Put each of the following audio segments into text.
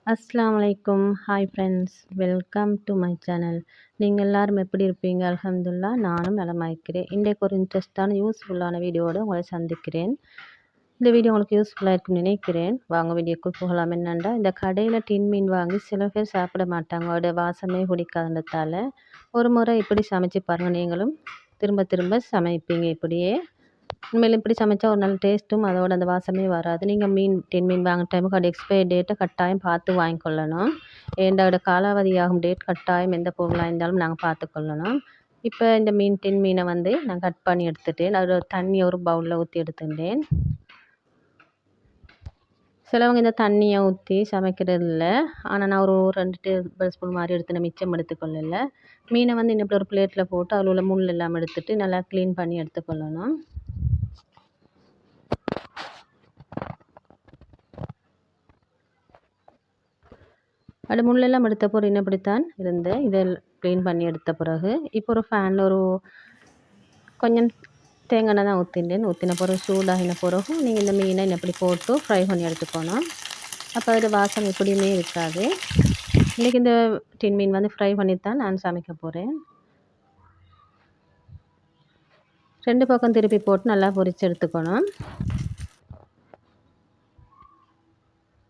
அஸ்ஸலாமு அலைக்கும். Hi friends. Welcome to my channel. நீங்கள் எல்லாரும் எப்படி இருப்பீங்க? அல்ஹம்துலில்லாஹ் நானும் நலமா இருக்கிறேன். இன்றைக்கு ஒரு இன்ட்ரெஸ்ட்டான யூஸ்ஃபுல்லான வீடியோவோடு உங்களை சந்திக்கிறேன். இந்த வீடியோ உங்களுக்கு யூஸ்ஃபுல்லாக இருக்கும்னு நினைக்கிறேன். வாங்க வீடியோக்குள் போகலாம். என்னென்னா, இந்த கடையில் டின் மீன் வாங்கி சில பேர் சாப்பிட மாட்டாங்க. அதோட வாசமே பிடிக்காததால ஒரு முறை இப்படி சமைச்சு பாருங்கள். நீங்களும் திரும்ப திரும்ப சமைப்பீங்க இப்படியே. உண்மையில இப்படி சமைச்சா ஒரு நல்ல டேஸ்ட்டும் அதோட அந்த வாசமே வராது. நீங்கள் டின் மீன் வாங்குற டைமுக்கு அதோட எக்ஸ்பைரி டேட்டை கட்டாயம் பார்த்து வாங்கிக்கொள்ளணும். ஏன்டா அதோட காலாவதியாகும் டேட் கட்டாயம் எந்த பொருளாக இருந்தாலும் நாங்கள் பார்த்துக்கொள்ளணும். இப்போ இந்த டின் மீனை வந்து நான் கட் பண்ணி எடுத்துட்டேன். அதோட தண்ணி ஒரு பவுலில் ஊற்றி எடுத்துட்டேன். சிலவங்க இந்த தண்ணியை ஊற்றி சமைக்கிறது இல்லை. ஆனால் நான் ஒரு 2 டேபிள் ஸ்பூன் மாதிரி எடுத்து மிச்சம் எடுத்துக்கொள்ளல. மீனை வந்து இன்னும் ஒரு பிளேட்டில் போட்டு அதில் உள்ள முள் எல்லாம் எடுத்துட்டு நல்லா க்ளீன் பண்ணி எடுத்துக்கொள்ளணும். அது முள்ளெல்லாம் எடுத்த பிறகு இன்னும் இப்படித்தான் இருந்தேன். இதை க்ளீன் பண்ணி எடுத்த பிறகு இப்போ ஒரு ஃபேனில் ஒரு கொஞ்சம் தேங்காய் எண்ணெய் தான் ஊற்றினேன். ஊற்றின பிறகு சூடாகின பிறகு நீங்கள் இந்த மீனை இப்படி போட்டு ஃப்ரை பண்ணி எடுத்துக்கணும். அப்போ அதில் வாசம் எப்படியுமே இருக்காது. இன்றைக்கி இந்த டின் மீன் வந்து ஃப்ரை பண்ணி தான் நான் சமைக்க போகிறேன். 2 பக்கம் திருப்பி போட்டு நல்லா பொரித்து எடுத்துக்கணும்.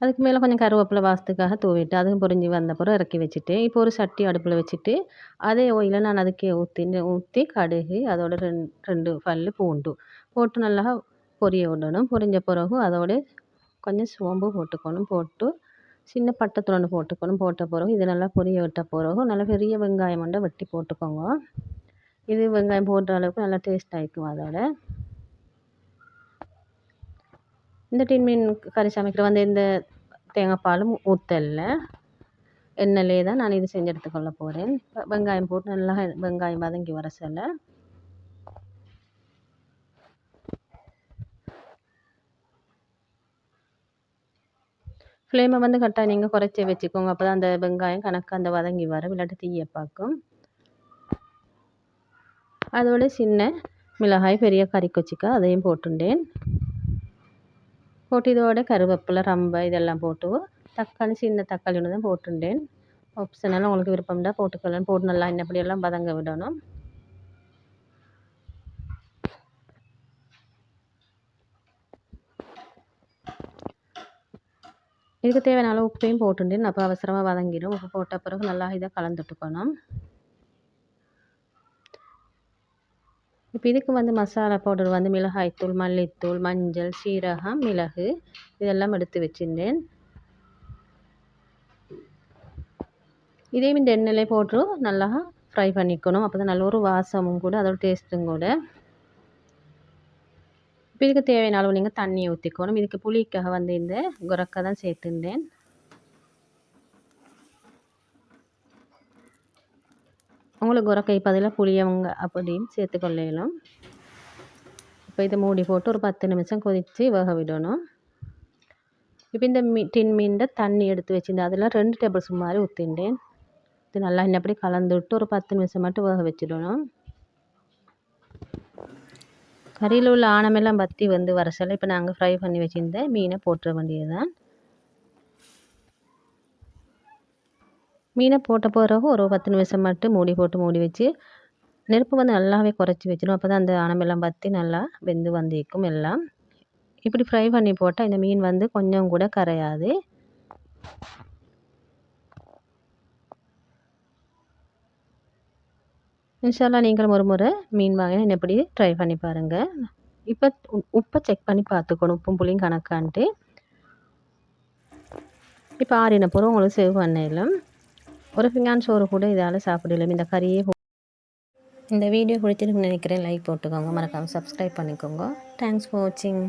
அதுக்கு மேலே கொஞ்சம் கருவேப்பிலை வாசத்துக்காக தூவிட்டு அதுவும் பொரிஞ்சு வந்த பிறகு இறக்கி வச்சுட்டு இப்போ ஒரு சட்டி அடுப்பில் வச்சுட்டு அதே ஓயிலை நான் அதுக்கே ஊற்றி கடுகு அதோட 2 பல் பூண்டு போட்டு நல்லா பொரிய விடணும். பொரிஞ்ச பிறகு அதோட கொஞ்சம் சோம்பு போட்டுக்கணும். போட்டு சின்ன பட்டை துண்டு போட்டுக்கணும். போட்ட பிறகு இது நல்லா பொரிய விட்ட பிறகு நல்லா பெரிய வெங்காயம் மட்டும் வெட்டி போட்டுக்கோங்க. இது வெங்காயம் போடுற அளவுக்கு நல்லா டேஸ்ட் ஆகிக்கும். அதோட இந்த டின் மீன் கறி சமைக்கிற வந்து இந்த தேங்காய் பாலும் ஊற்றல, எண்ணெயிலே தான் நான் இது செஞ்சு எடுத்துக்கொள்ள போகிறேன். வெங்காயம் போட்டு நல்லா வெங்காயம் வதங்கி வர சொல்ல ஃப்ளேமை வந்து கரெக்டாக நீங்கள் குறைச்சி வச்சுக்கோங்க. அப்போ தான் அந்த வெங்காயம் கணக்காக அந்த வதங்கி வரும், இல்லாட்டி தீயை பார்க்கும். அதோட சின்ன மிளகாய் பெரிய கறி கொச்சிக்காய் அதையும் போட்டுட்டேன். போட்டு இதோட கருவேப்பிலை ரம்பை இதெல்லாம் போட்டு தக்காளி சின்ன தக்காளி ஒன்று தான் போட்டுட்டேன். ஆப்ஷனெல்லாம் உங்களுக்கு விருப்பம்னா போட்டுக்கலாம். போட்டு நல்லா இன்னப்படியெல்லாம் வதங்க விடணும். இதுக்கு தேவையான அளவு உப்பையும் போட்டுட்டேன். அப்போ அவசரமாக வதங்கிடும். உப்பு போட்ட பிறகு நல்லா இதை கலந்துட்டுக்கணும். இப்போ இதுக்கு வந்து மசாலா பவுடர் வந்து மிளகாய்த்தூள், மல்லித்தூள், மஞ்சள், சீரகம், மிளகு இதெல்லாம் எடுத்து வச்சுருந்தேன். இதையும் இந்த எண்ணெயிலே போட்டு நல்லா ஃப்ரை பண்ணிக்கணும். அப்போ தான் நல்ல ஒரு வாசமும் கூட அதோட டேஸ்ட்டும் கூட. இப்போ இதுக்கு தேவையான அளவு நீங்கள் தண்ணியை ஊற்றிக்கணும். இதுக்கு புளிக்காக வந்து இந்த குரக்கை தான் சேர்த்துட்டேன். உங்களுக்கு குரக்கை பதிலாக புளியவங்க அப்படியும் சேர்த்துக்கொள்ளலாம். இப்போ இதை மூடி போட்டு ஒரு 10 நிமிஷம் கொதித்து வேக விடணும். இப்போ இந்த டின் மீன்ட தண்ணி எடுத்து வச்சுருந்தேன். அதில் 2 டேபிள் ஸ்பூன் மாதிரி ஊற்றிட்டேன். இது நல்லா இன்னப்படி கலந்து விட்டு ஒரு 10 நிமிஷம் மட்டும் வேக வச்சிடணும். கறியில் உள்ள ஆணமெல்லாம் பற்றி வந்து வர சொல்ல இப்போ நாங்கள் ஃப்ரை பண்ணி வச்சுருந்த மீனை போட்டுற வேண்டியது தான். மீனை போட்ட பிறகு ஒரு 10 நிமிஷம் மட்டும் மூடி வச்சு நெருப்பு வந்து நல்லாவே குறைச்சி வச்சிடும். அப்போ தான் அந்த ஆணமெல்லாம் பற்றி நல்லா வெந்து வந்திருக்கும் எல்லாம். இப்படி ஃப்ரை பண்ணி போட்டால் இந்த மீன் வந்து கொஞ்சம் கூட கரையாது. இன்ஷால்லா நீங்களும் ஒரு முறை மீன் வாங்கினா எப்படி ட்ரை பண்ணி பாருங்கள். இப்போ உப்பை செக் பண்ணி பார்த்துக்கணும். உப்பும் புளியும் கணக்கான்ட்டு. இப்போ ஆறின பிறகு உங்களுக்கு சேவ் பண்ணலாம். ஒரு ஃபிங்கான் சோறு கூட இதால் சாப்பிடலாம். இந்த கறியே இந்த வீடியோ பிடிச்சிருக்குன்னு நினைக்கிறேன். லைக் போட்டுக்கோங்க. மறக்காமல் சப்ஸ்கிரைப் பண்ணிக்கோங்க. தேங்க்ஸ் ஃபார் வாட்சிங்.